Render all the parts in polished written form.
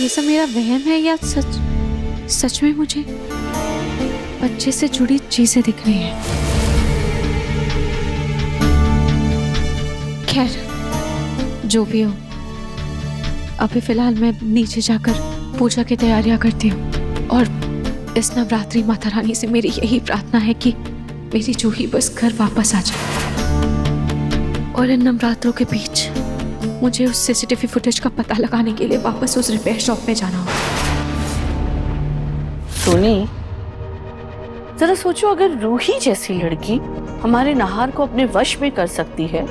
ये सब मेरा वहम है या सच में मुझे बच्चे से जुड़ी चीजें दिख रही हैं? खैर जो भी हो, अभी फिलहाल मैं नीचे जाकर पूजा की तैयारियां करती हूँ और इस नवरात्रि माता रानी से मेरी यही प्रार्थना है कि मेरी जूही बस घर वापस आ जाए। और इन नवरात्रों के बीच मुझे उस सीसीटीवी फुटेज का पता लगाने के लिए वापस उस रिपेयर शॉप में जाना होगा। सोनी, जरा सोचो, अगर रूही जैसी लड़की हमारे नाहार को अपने वश में कर सकती है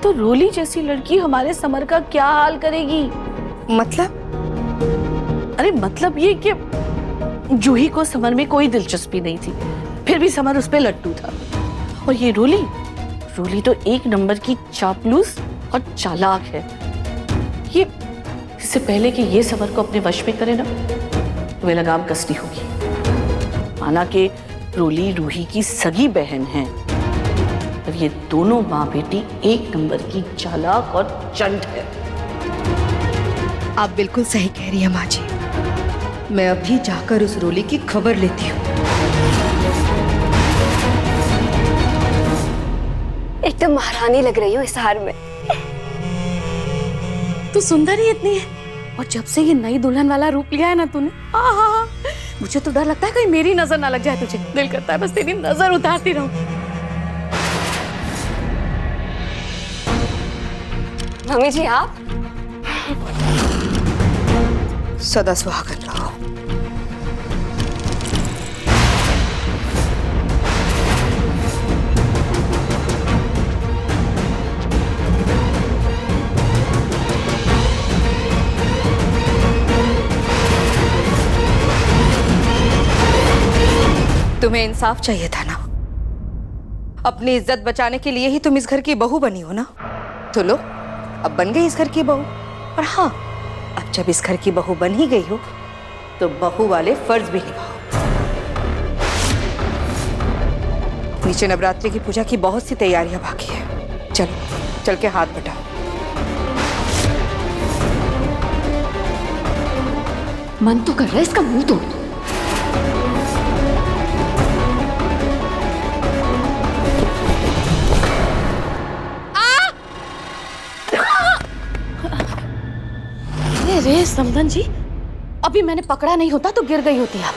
तो रोली जैसी लड़की हमारे समर का क्या हाल करेगी? मतलब? अरे मतलब ये कि जूही को समर में कोई दिलचस्पी नहीं थी, फिर भी समर उस पे लट्टू था। और ये रोली तो एक नंबर की चापलूस और चालाक है। ये इससे पहले कि ये समर को अपने वश में करे ना, तुम्हें लगाम कसनी होगी। माना कि रोली रूही की सगी बहन है, और ये दोनों माँ बेटी एक नंबर की चालाक और चंट है। आप बिल्कुल सही कह रही हैं माँ जी। मैं अभी जाकर उस रोली की खबर लेती हूँ। एकदम महारानी लग रही हो इस हार में। तू सुंदर ही इतनी है, और जब से ये नई दुल्हन वाला रूप लिया है ना तूने, मुझे तो डर लगता है कहीं मेरी नजर ना लग जाए तुझे। दिल करता है बस तेरी नजर उतारती रहूं। मम्मी जी आप सदा सुहागन रहो। तुम्हें इंसाफ चाहिए था ना। अपनी इज्जत बचाने के लिए ही तुम इस घर की बहू बनी हो ना। तो लो, अब बन गई इस घर की बहू। और हाँ, अब जब इस घर की बहू बन ही गई हो तो बहू वाले फर्ज भी निभाओ। नीचे नवरात्रि की पूजा की बहुत सी तैयारियां बाकी है। चलो, चल के हाथ बटाओ। मन तो कर रहा है इसका मुंह तोड़ दूं। अरे समधन जी, अभी मैंने पकड़ा नहीं होता तो गिर गई होती आप।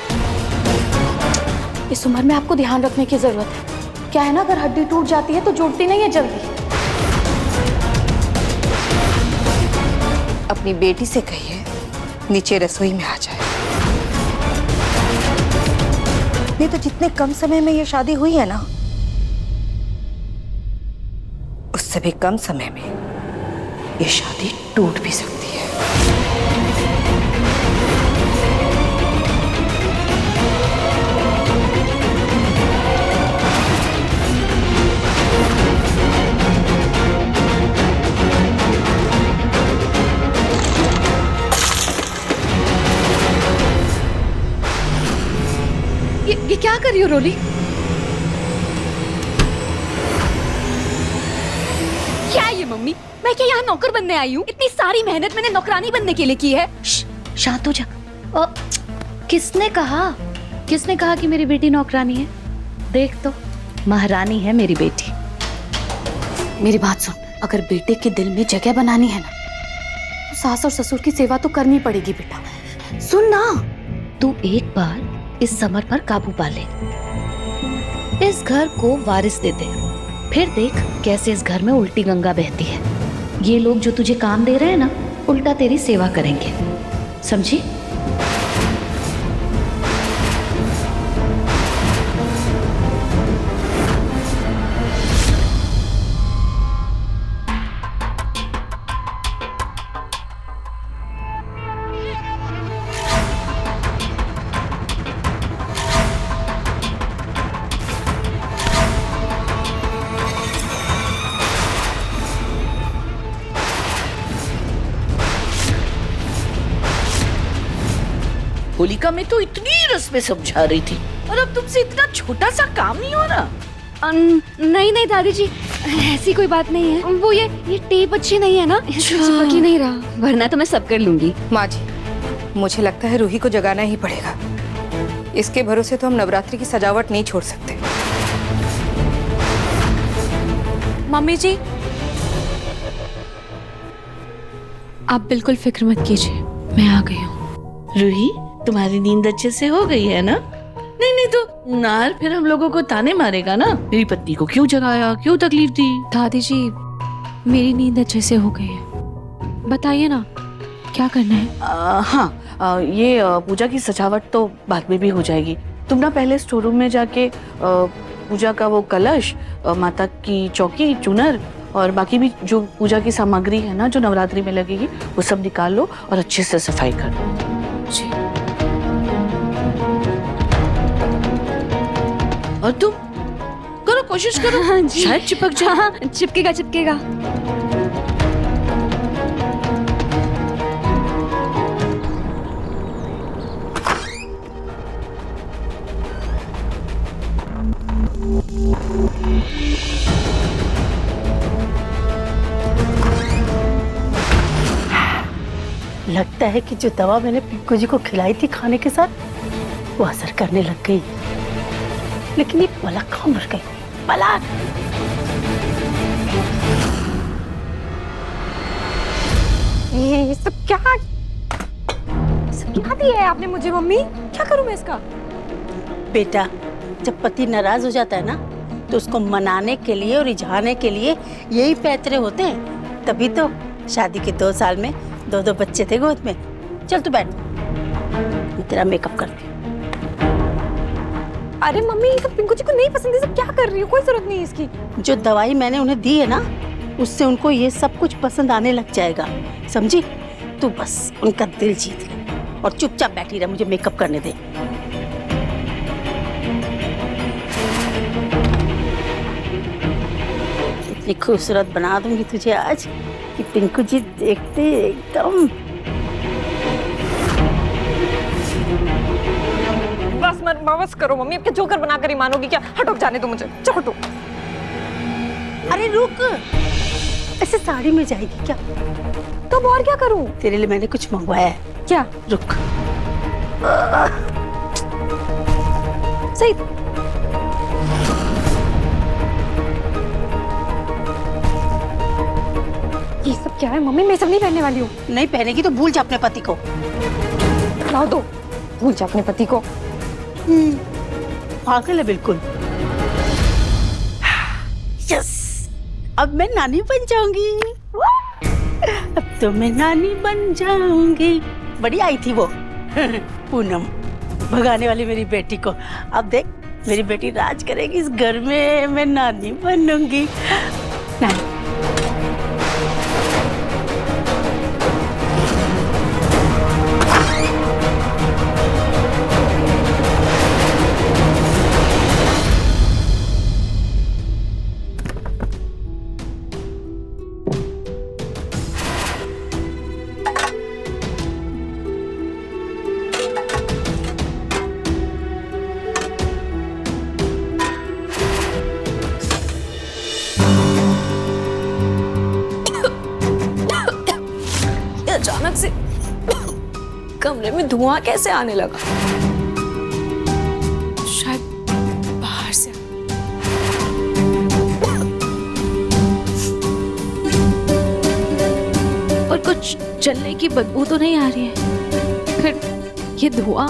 इस उम्र में आपको ध्यान रखने की जरूरत है। क्या है ना, अगर हड्डी टूट जाती है तो जुड़ती नहीं है जल्दी। अपनी बेटी से कहिए नीचे रसोई में आ जाए। नहीं तो जितने कम समय में ये शादी हुई है ना, उससे भी कम समय में ये शादी टूट भी सकती है। ये क्या कर रही हो रोली? क्या है ये मम्मी? मैं क्या यहाँ नौकर बनने आई हूँ? इतनी सारी मेहनत मैंने नौकरानी बनने के लिए की है। शांत हो जा। किसने कहा कि मेरी बेटी नौकरानी है? देख तो, महारानी है मेरी बेटी। मेरी बात सुन, अगर बेटे के दिल में जगह बनानी है ना, तो सास और ससुर की सेवा तो करनी पड़ेगी बेटा। सुन ना, तू एक बार इस समर पर काबू पा ले, इस घर को वारिस दे दे, फिर देख कैसे इस घर में उल्टी गंगा बहती है। ये लोग जो तुझे काम दे रहे हैं ना, उल्टा तेरी सेवा करेंगे, समझी? होलिका में तो इतनी रस्में समझा रही थी, और अब तुमसे इतना छोटा सा काम नहीं हो रहा। नहीं दादी जी, ऐसी कोई बात नहीं है। वो ये टेप अच्छी नहीं है ना, चिपक ही नहीं रहा, वरना तो मैं सब कर लूंगी। माँ जी, मुझे लगता है रूही को जगाना ही पड़ेगा। इसके भरोसे तो हम नवरात्रि की सजावट नहीं छोड़ सकते। मम्मी जी, आप बिल्कुल फिक्र मत कीजिए, मैं आ गई हूँ। रूही, तुम्हारी नींद अच्छे से हो गई है ना? नहीं तो नार फिर हम लोगों को ताने मारेगा ना, मेरी पत्नी को क्यों जगाया, क्यों तकलीफ दी। दादी जी, मेरी नींद अच्छे से हो गई है। बताइए ना, क्या करना है? हाँ, ये पूजा की सजावट तो बाद में भी हो जाएगी। तुम ना पहले स्टोर रूम में जाके पूजा का वो कलश, माता की चौकी, चुनर और बाकी भी जो पूजा की सामग्री है ना जो नवरात्रि में लगेगी, वो सब निकाल लो और अच्छे से सफाई कर लो। जी। और तुम करो, कोशिश करो। हाँ जी। शायद चिपक जाए। हाँ, चिपकेगा चिपकेगा। लगता है कि जो दवा मैंने पिंकू जी को खिलाई थी खाने के साथ, वो असर करने लग गई। लेकिन ये पलक कहाँ मर गई? पलक! ये सब क्या दिया है आपने मुझे मम्मी? क्या करूं मैं इसका? बेटा, जब पति नाराज हो जाता है ना, तो उसको मनाने के लिए और रिझाने के लिए यही पैतरे होते हैं। तभी तो शादी के 2 साल में 2 बच्चे थे गोद में। चल तू बैठ, मैं तेरा मेकअप करती हूँ। अरे मम्मी, ये सब पिंकू जी को नहीं पसंद है। सब क्या कर रही हो? कोई जरूरत नहीं है इसकी। जो दवाई मैंने उन्हें दी है ना, उससे उनको ये सब कुछ पसंद आने लग जाएगा, समझी? तू बस उनका दिल जीत ले और चुपचाप बैठी रह, मुझे मेकअप करने दे। इतनी खूबसूरत बना दूंगी तुझे आज कि पिंकू जी देखते एकदम। बस करो मम्मी, अब क्या जोकर बनाकर ही मानोगी क्या? हटो, जाने दो मुझे। चलो हटो। अरे रुक, ऐसे साड़ी में जाएगी क्या? तो और क्या करूं? तेरे लिए मैंने कुछ मंगवाया है। क्या? रुक। सही। ये सब क्या है मम्मी? मैं सब नहीं पहनने वाली हूँ। नहीं पहनेगी तो भूल जा अपने पति को। लाओ दो। भूल जा अपने पति को। पागल है बिल्कुल। यस, अब मैं नानी बन जाऊंगी। अब तो मैं नानी बन जाऊंगी। बड़ी आई थी वो पूनम, भगाने वाली मेरी बेटी को। अब देख, मेरी बेटी राज करेगी इस घर में, मैं नानी बनूंगी। नानी। अचानक से कमरे में धुआं कैसे आने लगा? शायद बाहर से। और कुछ जलने की बदबू तो नहीं आ रही है? फिर ये धुआं?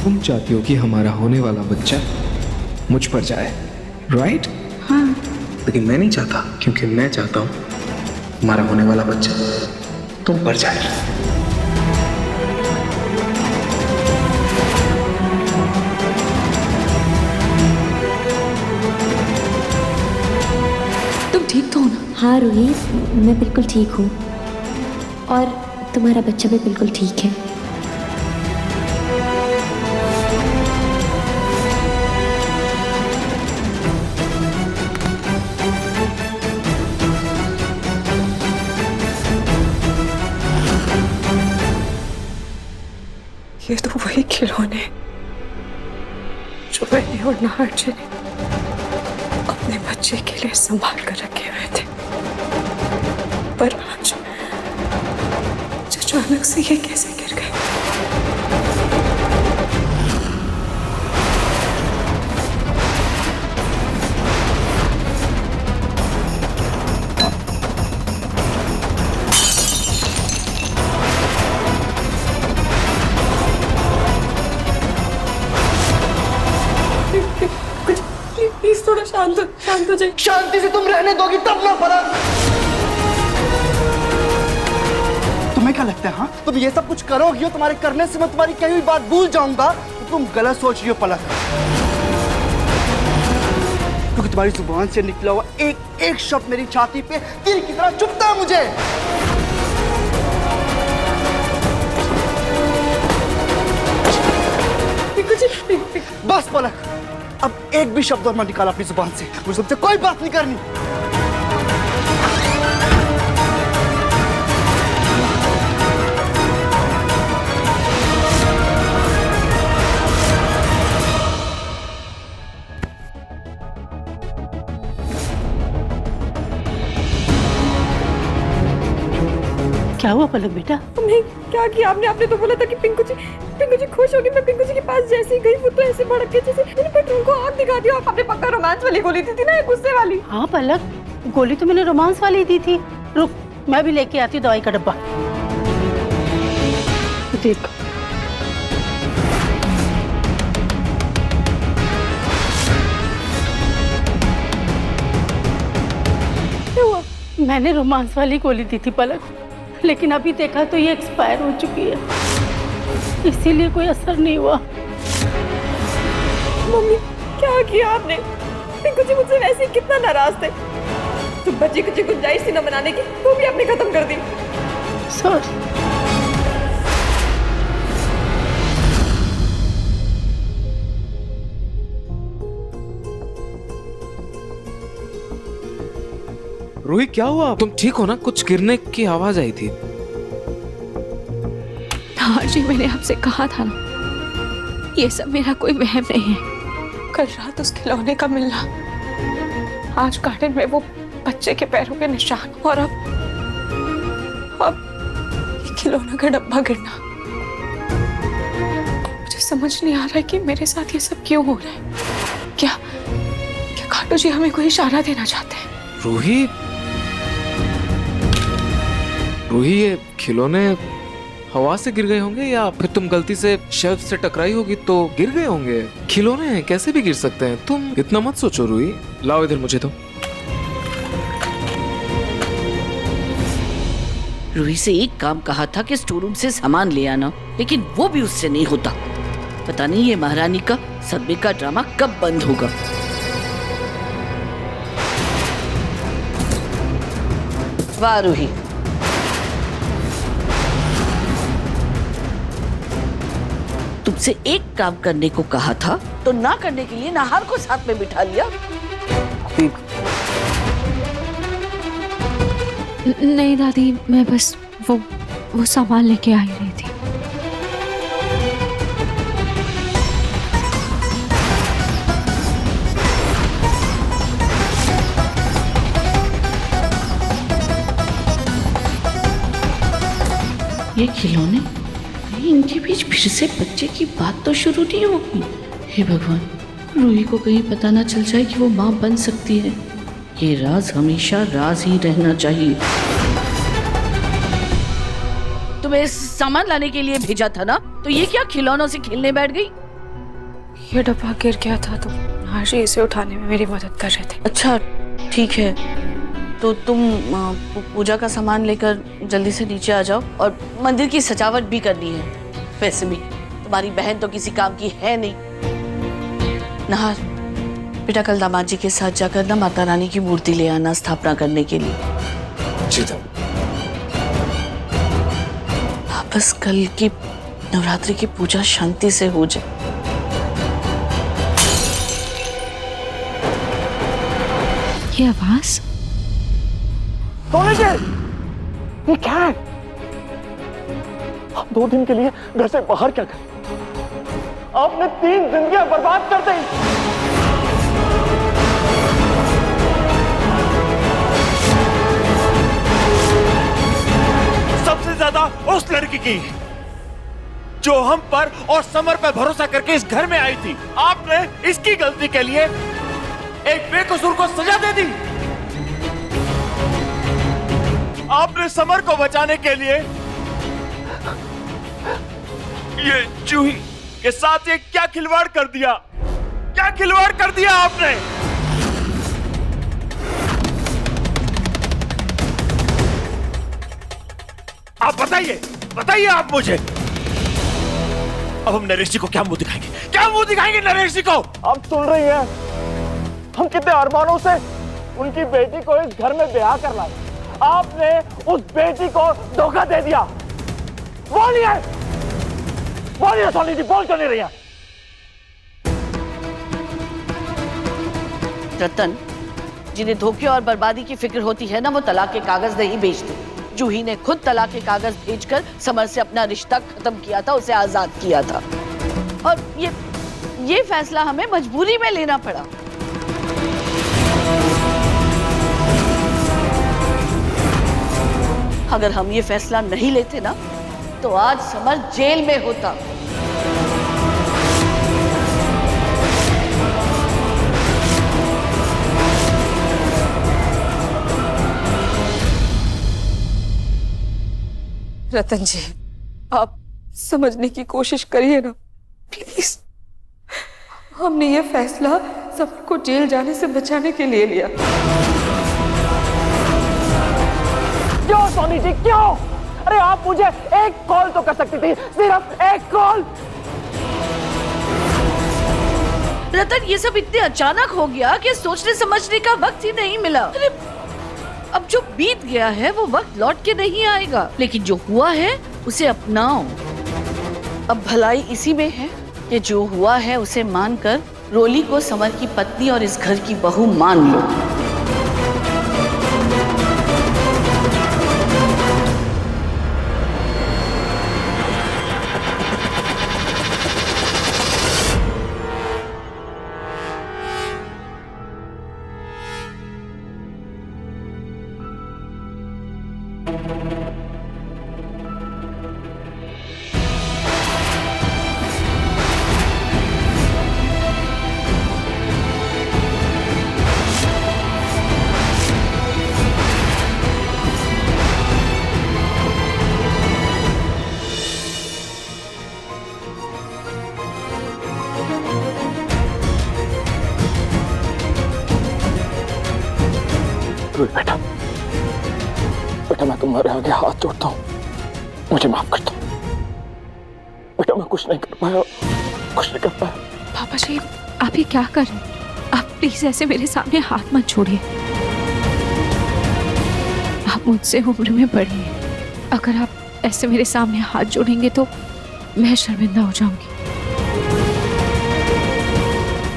तुम चाहती हो कि हमारा होने वाला बच्चा मुझ पर जाए, राइट? हाँ। लेकिन मैं नहीं चाहता, क्योंकि मैं चाहता हूँ हमारा होने वाला बच्चा तुम पर जाए। तुम ठीक तो हो ना? हाँ रूही, मैं बिल्कुल ठीक हूँ और तुम्हारा बच्चा भी बिल्कुल ठीक है। खिलौने जो बेटी और नाहर ने अपने बच्चे के लिए संभाल कर रखे हुए थे, पर आज अचानक से ये कैसे गिर गए? प्लीज थोड़ा शांत हो जाइए। शांति से तुम रहने दोगी तब ना पलक। तुम्हें क्या लगता है हाँ तुम ये सब कुछ करोगी और तुम्हारे करने से मैं तुम्हारी कही हुई बात भूल जाऊंगा तो तुम गलत सोच रही हो पलक, क्योंकि तुम्हारी जुबान से निकला हुआ एक एक शब्द मेरी छाती पे तीर की तरह चुभता है मुझे। बस पलक, अब एक भी शब्द और मत निकाला अपनी जुबान से, मुझे तुमसे कोई बात नहीं करनी। क्या हुआ पलक बेटा? नहीं, क्या किया आपने? आपने तो बोला था कि पिंकू जी खुश होगी। मैं पिंकू जी के पास जैसे ही गई वो तो ऐसे भड़क के जैसे मैंने पेट्रोल को आग दिखा दिया। आपने पक्का रोमांस वाली गोली दी थी ना, गुस्से वाली। हाँ पलक, गोली तो मैंने रोमांस वाली दी थी। रुक, मैं भी लेके आती हूँ दवाई का डब्बा। देख क्या हुआ? मैंने रोमांस वाली गोली दी थी पलक, लेकिन अभी देखा तो ये एक्सपायर हो चुकी है, इसीलिए कोई असर नहीं हुआ। मम्मी क्या किया आपने? पिंकू जी मुझसे वैसे ही कितना नाराज थे, तो बच्ची कुछ गुंजाइश थी न बनाने की, तो भी आपने खत्म कर दी। सॉरी। रूही क्या हुआ? तुम ठीक हो ना? कुछ गिरने की आवाज आई थी। हाँ जी, मैंने आपसे कहा था ना, ये सब मेरा कोई वहम नहीं है। कल रात उस खिलौने का मिलना, आज गार्डन में वो बच्चे के पैरों के निशान, और अब ये खिलौना का डब्बा गिरना। मुझे समझ नहीं आ रहा है कि मेरे साथ ये सब क्यों हो रहा है। क्या खाटू जी हमें कोई इशारा देना चाहते हैं? रूही, ये खिलौने हवा से गिर गए होंगे या फिर तुम गलती से शेल्फ से टकराई होगी तो गिर गए होंगे। खिलौने हैं, कैसे भी गिर सकते हैं। तुम इतना मत सोचो रूही। लाओ इधर मुझे तो। रूही से एक काम कहा था कि स्टोर रूम से सामान ले आना, लेकिन वो भी उससे नहीं होता। पता नहीं ये महारानी का सदमे का ड्रामा कब बंद होगा। वाह रूही, तुमसे एक काम करने को कहा था तो ना करने के लिए नाहर को साथ में बिठा लिया। नहीं दादी, मैं बस वो सामान लेके आई रही थी। ये खिलौने, इनके बीच फिर से बच्चे की बात तो शुरू नहीं होगी। हे भगवान, रूही को कहीं पता ना चल जाए कि वो माँ बन सकती है। ये राज हमेशा राज ही रहना चाहिए। तुम्हें सामान लाने के लिए भेजा था ना, तो ये क्या खिलौनों से खेलने बैठ गई? ये डब्बा गिर गया था तो हाशी इसे उठाने में मेरी मदद कर रहे थे। अच्छा ठीक है, तो तुम पूजा का सामान लेकर जल्दी से नीचे आ जाओ, और मंदिर की सजावट भी करनी है। वैसे भी तुम्हारी बहन तो किसी काम की है नहीं। नाहर बेटा, कल दामाद जी के साथ जाकर ना माता रानी की मूर्ति ले आना स्थापना करने के लिए। जी बस कल की नवरात्रि की पूजा शांति से हो जाए। ये आवाज ये क्या है? आप 2 दिन के लिए घर से बाहर क्या करें? आपने 3 जिंदगियां बर्बाद कर दी। सबसे ज्यादा उस लड़की की जो हम पर और समर पर भरोसा करके इस घर में आई थी। आपने इसकी गलती के लिए एक बेकसूर को सजा दे दी। आपने समर को बचाने के लिए ये जूही के साथ ये क्या खिलवाड़ कर दिया, क्या खिलवाड़ कर दिया आपने। आप बताइए, बताइए आप मुझे। अब हम नरेश जी को क्या मुंह दिखाएंगे, क्या मुंह दिखाएंगे नरेश जी को। आप सुन रही हैं, हम कितने अरमानों से उनकी बेटी को इस घर में ब्याह कर लाए, आपने उस बेटी को धोखा दे दिया। बोलिए, बोलिए सोनी जी, बोल क्यों नहीं रही है? रतन, जिन्हें धोखे और बर्बादी की फिक्र होती है ना, वो तलाक के कागज नहीं भेजते। जूही ने खुद तलाक के कागज भेजकर समर से अपना रिश्ता खत्म किया था, उसे आजाद किया था। और ये फैसला हमें मजबूरी में लेना पड़ा। अगर हम ये फैसला नहीं लेते ना, तो आज समर जेल में होता। रतन जी, आप समझने की कोशिश करिए ना प्लीज। हमने ये फैसला समर को जेल जाने से बचाने के लिए लिया। क्यों सोनी जी, क्यों? अरे आप मुझे एक कॉल तो कर सकती थी, सिर्फ एक कॉल। रतन, ये सब इतने अचानक हो गया कि सोचने समझने का वक्त ही नहीं मिला। अरे अब जो बीत गया है वो वक्त लौट के नहीं आएगा, लेकिन जो हुआ है उसे अपनाओ। अब भलाई इसी में है कि जो हुआ है उसे मानकर रोली को समर की पत्नी और इस घर की बहू मान लो। बेटा, बेटा मैं तुम्हारे आगे हाथ जोड़ता हूँ, मुझे माफ कर दो। बेटा मैं कुछ नहीं कर पाया, कुछ नहीं कर पाया। पापा जी, आप ये क्या कर रहे हैं? आप प्लीज ऐसे मेरे सामने हाथ मत छोड़िए। आप मुझसे उम्र में बड़े हैं। अगर आप ऐसे मेरे सामने हाथ जोड़ेंगे तो मैं शर्मिंदा हो जाऊंगी।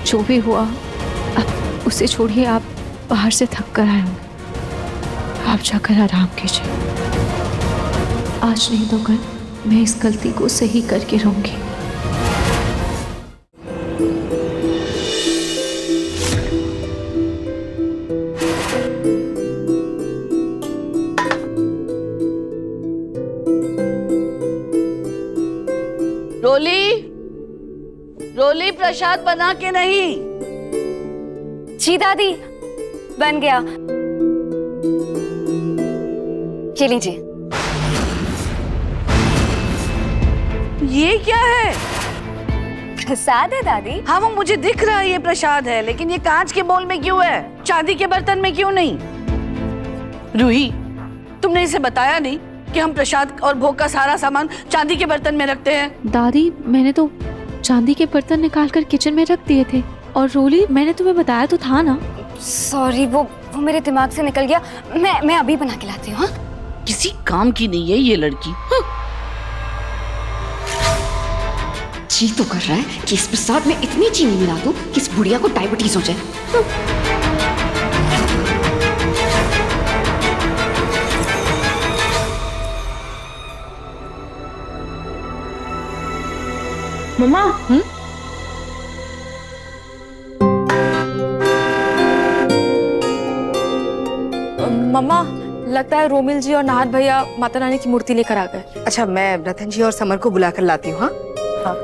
जो भी हुआ अब उसे छोड़िए। आप बाहर से थक कर आए होंगे, आप जाकर आराम कीजिए। आज नहीं तो कल मैं इस गलती को सही करके रहूंगी। रोली, रोली, प्रसाद बना के नहीं? जी दादी, बन गया। ये लीजिए। ये क्या है? प्रसाद है दादी। हाँ, वो मुझे दिख रहा है ये प्रसाद है, लेकिन ये कांच के बोल में क्यों है? चांदी के बर्तन में क्यों नहीं? रूही, तुमने इसे बताया नहीं कि हम प्रसाद और भोग का सारा सामान चांदी के बर्तन में रखते हैं? दादी, मैंने तो चांदी के बर्तन निकालकर किचन में रख दिए थे। और रोली, मैंने तुम्हें बताया तो था ना। सॉरी, वो मेरे दिमाग से निकल गया। मैं अभी बना के लाती हूँ। किसी काम की नहीं है ये लड़की। जी तो कर रहा है कि इस प्रसाद में इतनी चीनी मिला दूं कि इस बुढ़िया को डायबिटीज हो जाए। मम्मा, मम्मा लगता है रोमिल जी और नाहर भैया माता रानी की मूर्ति लेकर आ गए। अच्छा, मैं रतन जी और समर को बुलाकर लाती हूँ। हाँ,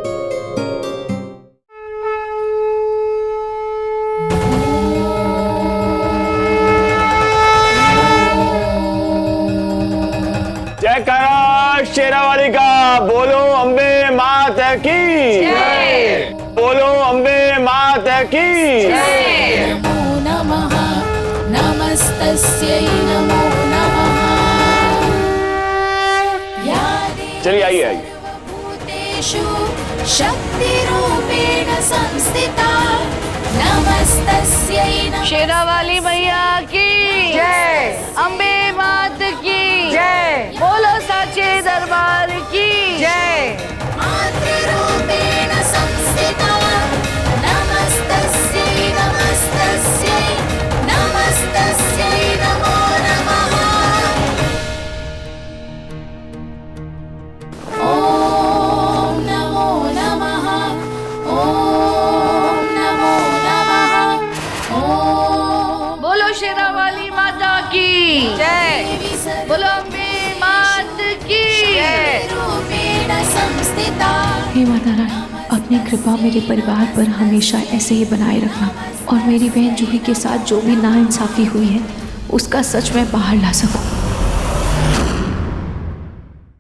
जयकारा शेरावाली का। बोलो अम्बे मात की जय। बोलो अम्बे मात की जय। नमो नमः नमस्तस्यै नमो नमः। चलिए आइए आइए। भूतेषु शक्तिरूपेण संस्थिता नमस्तस्यै नमः। शेरावाली मैया की जय। अम्बे मात की जय। बोलो साचे दरबार की जय। मातृरूपेण संस्थिता नमस्तस्यै नमस्तस्यै नमस्तस्यै नमो नमः। ॐ नमो नमः ॐ नमो नमः ॐ। बोलो शेरावाली माता की जय। बोलो अम्बे मात की जय। रूपेण संस्थिता। हे माता रानी, अपनी कृपा मेरे परिवार पर हमेशा ऐसे ही बनाए रखना और मेरी बहन जूही के साथ जो भी नाइंसाफी हुई है उसका सच मैं बाहर ला सकूं।